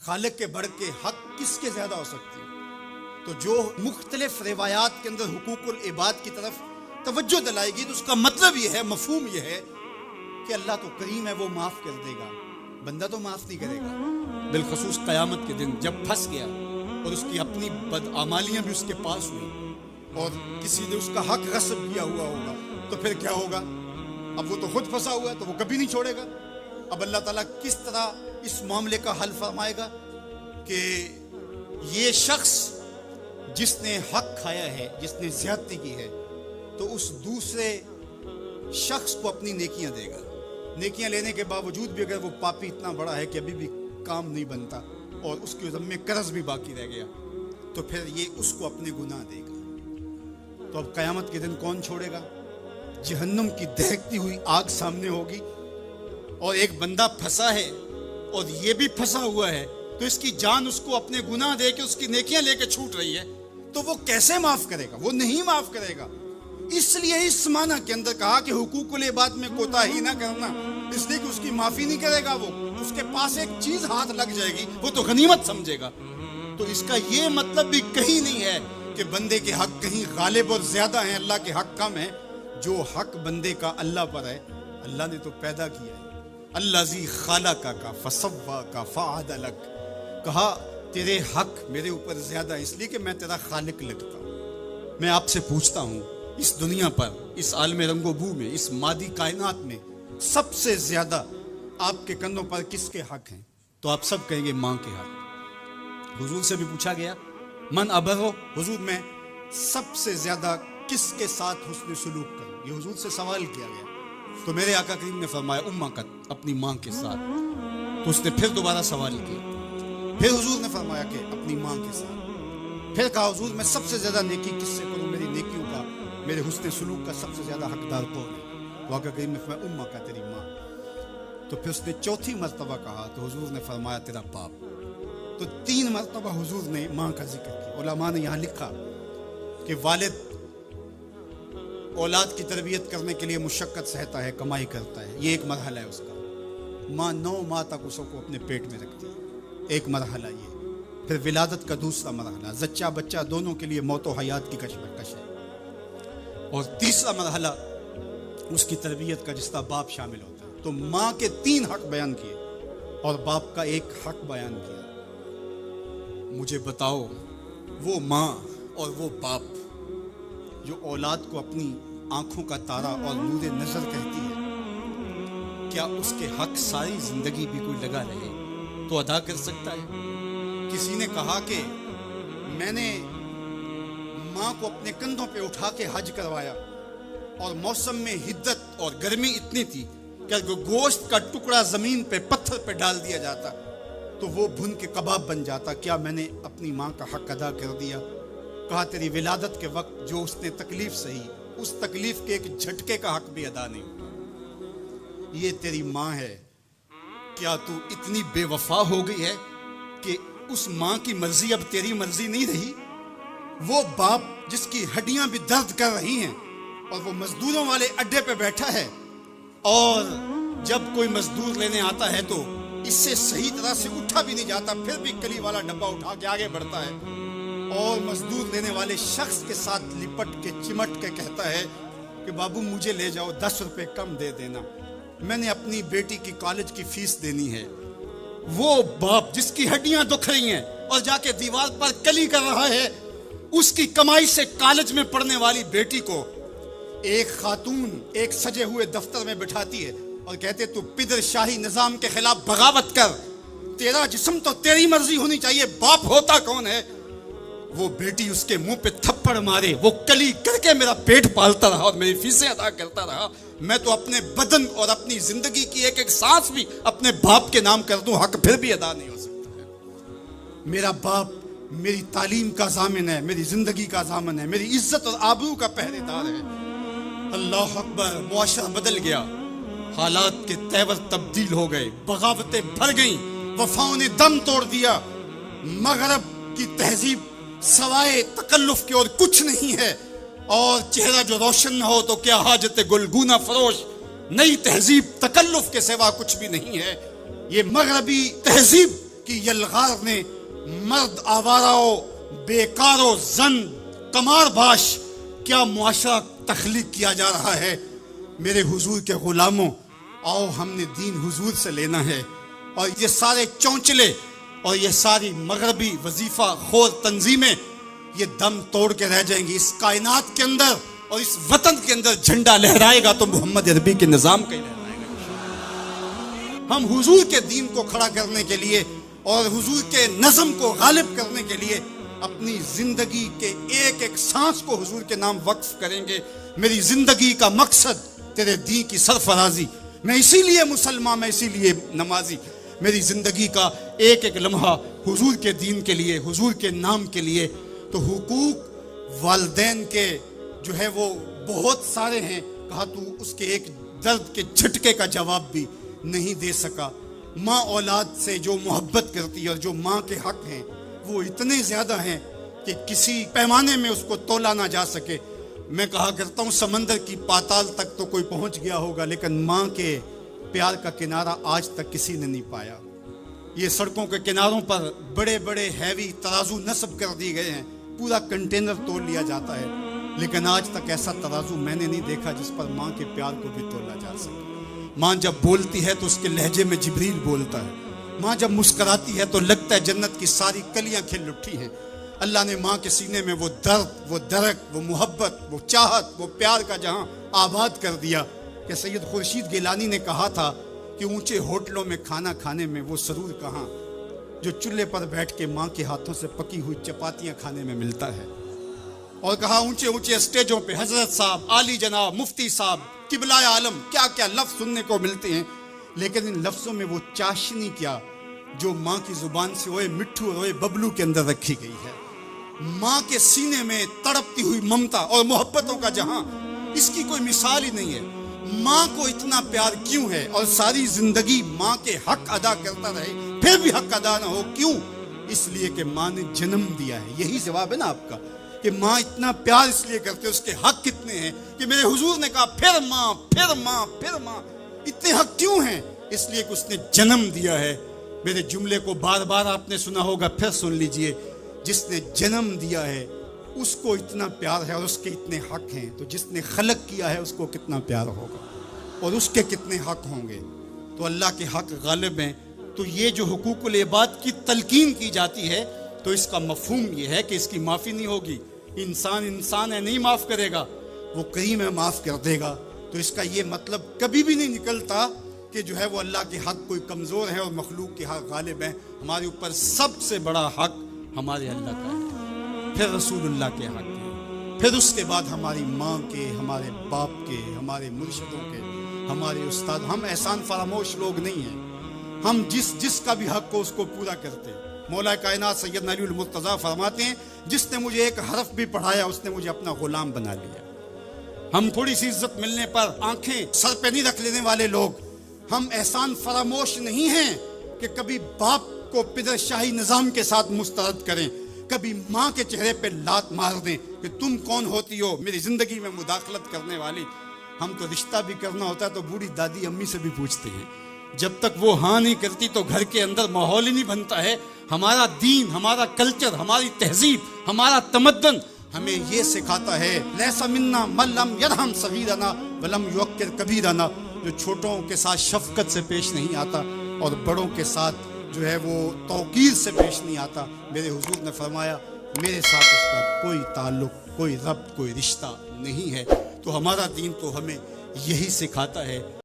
खालिक के बढ़ के हक किसके ज्यादा हो सकती है? तो जो मुख्तलिफ रिवायात के अंदर हुकूकुल इबाद की तरफ तवज्जो दिलाएगी तो उसका मतलब यह है, मफहूम यह है कि अल्लाह तो करीम है, वो माफ कर देगा, बंदा तो माफ नहीं करेगा। बिलखसूस क़यामत के दिन जब फंस गया और उसकी अपनी बदआमालियां भी उसके पास हुई और किसी ने उसका हक गस्ब किया हुआ होगा तो फिर क्या होगा? अब वो तो खुद फंसा हुआ है तो वो कभी नहीं छोड़ेगा। अब अल्लाह ताला किस तरह इस मामले का हल फरमाएगा कि ये शख्स जिसने हक खाया है, जिसने ज्यादती की है, तो उस दूसरे शख्स को अपनी नेकियां देगा। नेकियां लेने के बावजूद भी अगर वो पापी इतना बड़ा है कि अभी भी काम नहीं बनता और उसके ज़म्मे कर्ज भी बाकी रह गया, तो फिर ये उसको अपने गुनाह देगा। तो अब क़यामत के दिन कौन छोड़ेगा? जहन्नुम की दहकती हुई आग सामने होगी और एक बंदा फंसा है और ये भी फंसा हुआ है, तो इसकी जान उसको अपने गुनाह दे के उसकी नेकियां लेके छूट रही है, तो वो कैसे माफ करेगा? वो नहीं माफ करेगा। इसलिए इस माना के अंदर कहा कि हुकूकुल इबाद में कोताही ना करना, इसलिए कि उसकी माफी नहीं करेगा वो, उसके पास एक चीज हाथ लग जाएगी वो तो गनीमत समझेगा। तो इसका ये मतलब भी कहीं नहीं है कि बंदे के हक कहीं गालिब और ज्यादा हैं, अल्लाह के हक कम है। जो हक बंदे का अल्लाह पर है, अल्लाह ने तो पैदा किया है। अल्लाज़ी खालका का फसव्वा का फ़अदलक, कहा तेरे हक मेरे ऊपर ज्यादा इसलिए कि मैं तेरा खालिक लगता हूँ। मैं आपसे पूछता हूँ, इस दुनिया पर, इस आलम रंगोबू में, इस मादी कायनात में सबसे ज्यादा आपके कंधों पर किसके हक हैं? तो आप सब कहेंगे माँ के हक। हुजूर से भी पूछा गया मन अबरो, हुजूर मैं सबसे ज्यादा किसके साथ हुस्न सुलूक करूं? ये हुजूर से सवाल किया गया तो मेरे आका करीम ने फरमाया उम्मा का, अपनी माँ के साथ। तो उसने फिर दोबारा सवाल किया, फिर हुजूर ने फरमाया कि अपनी माँ के साथ। फिर कहा हुजूर मैं सबसे ज्यादा नेकी किससे करूं? मेरी नेकियों का, मेरे हुस्न सुलूक का सबसे ज्यादा हकदार कौन है? तो आका करीम ने फरमाया उम्मा का, तेरी माँ। तो फिर उसने चौथी मर्तबा कहा तो हुजूर ने फरमाया तेरा बाप। तो 3 मर्तबा हुजूर ने माँ का जिक्र किया। उलमा ने यहाँ लिखा कि वालिद औलाद की तरबियत करने के लिए मुशक्कत सहता है, कमाई करता है, ये एक मरहला है उसका। माँ 9 माह तक उसको अपने पेट में रखती है, एक मरहला ये। फिर विलादत का दूसरा मरहला, जच्चा बच्चा दोनों के लिए मौत व हयात की कशमकश है। और तीसरा मरहला उसकी तरबियत का जिसका बाप शामिल होता है। तो माँ के 3 हक बयान किए और बाप का एक हक बयान किया। मुझे बताओ वो माँ और वो बाप जो औलाद को अपनी आंखों का तारा और नूरे नजर कहती है, क्या उसके हक सारी जिंदगी भी कोई लगा रहे तो अदा कर सकता है? किसी ने कहा कि मैंने माँ को अपने कंधों पे उठा के हज करवाया और मौसम में हिद्दत और गर्मी इतनी थी कि अगर गोश्त का टुकड़ा जमीन पे पत्थर पे डाल दिया जाता तो वो भुन के कबाब बन जाता। क्या मैंने अपनी माँ का हक अदा कर दिया? कहा तेरी विलादत के वक्त जो उसने तकलीफ सही, उस तकलीफ के एक झटके का हक भी अदा नहीं हुआ। ये तेरी माँ है, क्या तू इतनी बेवफा हो गई है कि उस माँ की मर्जी अब तेरी मर्जी नहीं रही? वो बाप जिसकी हड्डियां भी दर्द कर रही हैं और वो मजदूरों वाले अड्डे पे बैठा है और जब कोई मजदूर लेने आता है तो इससे सही तरह से उठा भी नहीं जाता, फिर भी कली वाला डब्बा उठा के आगे बढ़ता है और मजदूर लेने वाले शख्स के साथ लिपट के चिमट के कहता है कि बाबू मुझे ले जाओ, 10 रुपए कम दे देना, मैंने अपनी बेटी की कॉलेज की फीस देनी है। वो बाप जिसकी हड्डियां दुख रही हैं और जाके दीवार पर कली कर रहा है, उसकी कमाई से कॉलेज में पढ़ने वाली बेटी को एक खातून एक सजे हुए दफ्तर में बिठाती है और कहते तू पिदर शाही निजाम के खिलाफ बगावत कर, तेरा जिस्म तो तेरी मर्जी होनी चाहिए, बाप होता कौन है? वो बेटी उसके मुंह पे थप्पड़ मारे, वो कली करके मेरा पेट पालता रहा और मेरी फीसें अदा करता रहा, मैं तो अपने बदन और अपनी जिंदगी की एक एक सांस भी अपने बाप के नाम कर दूं, हक फिर भी अदा नहीं हो सकता है। मेरा बाप मेरी तालीम का जामिन है, मेरी जिंदगी का जामिन है, मेरी इज्जत और आबरू का पहरेदार है। अल्लाह अकबर, मुआशरा बदल गया, हालात के तेवर तब्दील हो गए, बगावतें भर गईं, वफाओं ने दम तोड़ दिया। मगरब की तहजीब सवाए तकल्लुफ के और कुछ नहीं है और चेहरा जो रोशन न हो तो क्या हाजत गुलगुना फरोश, नई तहजीब तकल्लुफ के सिवा कुछ भी नहीं है। ये मगरबी तहजीब कि यलगार ने मर्द आवाराओ बेकारो जन कमार बाश क्या मुआशरा तख्लीक किया जा रहा है। मेरे हुजूर के गुलामों, आओ हमने दीन हुजूर से लेना है। और ये सारे चौंचले और ये सारी मगरबी वजीफा खोर तंजीमें ये दम तोड़ के रह जाएंगी। इस कायनात के अंदर और इस वतन के अंदर झंडा लहराएगा तो मोहम्मद अरबी के निजाम का ही लहराएगा। हम हुजूर के दीन को खड़ा करने के लिए और हुजूर के नज़म को गालिब करने के लिए अपनी जिंदगी के एक एक सांस को हुजूर के नाम वक्फ करेंगे। मेरी जिंदगी का मकसद तेरे दी की सरफराजी, मैं इसीलिए मुसलमान, मैं इसीलिए नमाजी। मेरी जिंदगी का एक एक लम्हा हुजूर के दीन के लिए, हुजूर के नाम के लिए। तो हुकूक वालिदैन के जो है वो बहुत सारे हैं। कहा तू उसके एक दर्द के झटके का जवाब भी नहीं दे सका। माँ औलाद से जो मोहब्बत करती है और जो माँ के हक हैं वो इतने ज्यादा हैं कि किसी पैमाने में उसको तोला ना जा सके। मैं कहा करता हूँ समंदर की पाताल तक तो कोई पहुंच गया होगा, लेकिन माँ के प्यार का किनारा आज तक किसी ने नहीं पाया। ये सड़कों के किनारों पर बड़े बड़े हैवी तराजू नस्ब कर दिए गए हैं, पूरा कंटेनर तोल लिया जाता है, लेकिन आज तक ऐसा तराजू मैंने नहीं देखा जिस पर माँ के प्यार को भी तोला जा सके। माँ जब बोलती है तो उसके लहजे में जिब्रील बोलता है। माँ जब मुस्कुराती है तो लगता है जन्नत की सारी कलियां खिल उठी हैं। अल्लाह ने माँ के सीने में वो दर्द, वो दरक, वो मोहब्बत, वो चाहत, वो प्यार का जहां आबाद कर दिया कि सैयद खुर्शीद गिलानी ने कहा था कि ऊंचे होटलों में खाना खाने में वो सरूर कहाँ जो चूल्हे पर बैठ के माँ के हाथों से पकी हुई चपातियां खाने में मिलता है। और कहा ऊंचे ऊंचे स्टेजों पे हजरत साहब, आली जनाब, मुफ्ती साहब, किबलाए आलम, क्या क्या लफ्ज सुनने को मिलते हैं, लेकिन इन लफ्जों में वो चाशनी क्या जो माँ की जुबान से ओए मिट्ठू और ओए बबलू के अंदर रखी गई है। माँ के सीने में तड़पती हुई ममता और मोहब्बतों का जहां, इसकी कोई मिसाल ही नहीं है। माँ को इतना प्यार क्यों है और सारी जिंदगी माँ के हक अदा करता रहे फिर भी हक अदा ना हो, क्यों? इसलिए कि माँ ने जन्म दिया है। यही जवाब है ना आपका कि माँ इतना प्यार इसलिए करते, उसके हक कितने हैं कि मेरे हुजूर ने कहा फिर माँ, फिर माँ, फिर माँ। इतने हक क्यों हैं? इसलिए कि उसने जन्म दिया है। मेरे जुमले को बार बार आपने सुना होगा, फिर सुन लीजिए। जिसने जन्म दिया है उसको इतना प्यार है और उसके इतने हक हैं, तो जिसने खलक किया है उसको कितना प्यार होगा और उसके कितने हक होंगे। तो अल्लाह के हक गालिब हैं। तो ये जो हुकूकुल इबाद की तलकीन की जाती है तो इसका मफहूम ये है कि इसकी माफ़ी नहीं होगी। इंसान इंसान है, नहीं माफ़ करेगा, वो करीम है, माफ़ कर देगा। तो इसका ये मतलब कभी भी नहीं निकलता कि जो है वो अल्लाह के हक कोई कमज़ोर है और मखलूक के हक गालिब हैं। हमारे ऊपर सबसे बड़ा हक हमारे अल्लाह का है, फिर रसूलुल्लाह के हक है, फिर उसके बाद हमारी माँ के, हमारे बाप के, हमारे मुर्शिदों के, हमारे उस्ताद। हम एहसान फरामोश लोग नहीं हैं। हम जिसका भी हक हो उसको पूरा करते हैं। मौला कायनात सैयदना अली मुर्तज़ा फरमाते हैं, जिसने मुझे एक हरफ भी पढ़ाया उसने मुझे अपना गुलाम बना लिया। हम थोड़ी सी इज्जत मिलने पर आंखें सर पे नहीं रख लेने वाले लोग। हम एहसान फरामोश नहीं हैं कि कभी बाप को पिदरशाही निजाम के साथ मुस्तरद करें, कभी माँ के चेहरे पे लात मार दें कि तुम कौन होती हो मेरी जिंदगी में मुदाखलत करने वाली। हम तो रिश्ता भी करना होता है तो बूढ़ी दादी अम्मी से भी पूछते हैं, जब तक वो हाँ नहीं करती तो घर के अंदर माहौल ही नहीं बनता है। हमारा दीन, हमारा कल्चर, हमारी तहजीब, हमारा तमद्दन हमें ये सिखाता है, लैसा मिन्ना मल्लम यरहम सगीरना वलम युक्किर कबीरना, जो छोटों के साथ शफकत से पेश नहीं आता और बड़ों के साथ जो है वो तौकीर से पेश नहीं आता। मेरे हुजूर ने फरमाया मेरे साथ उसका कोई ताल्लुक, कोई रब्त, कोई रिश्ता नहीं है। तो हमारा दीन तो हमें यही सिखाता है।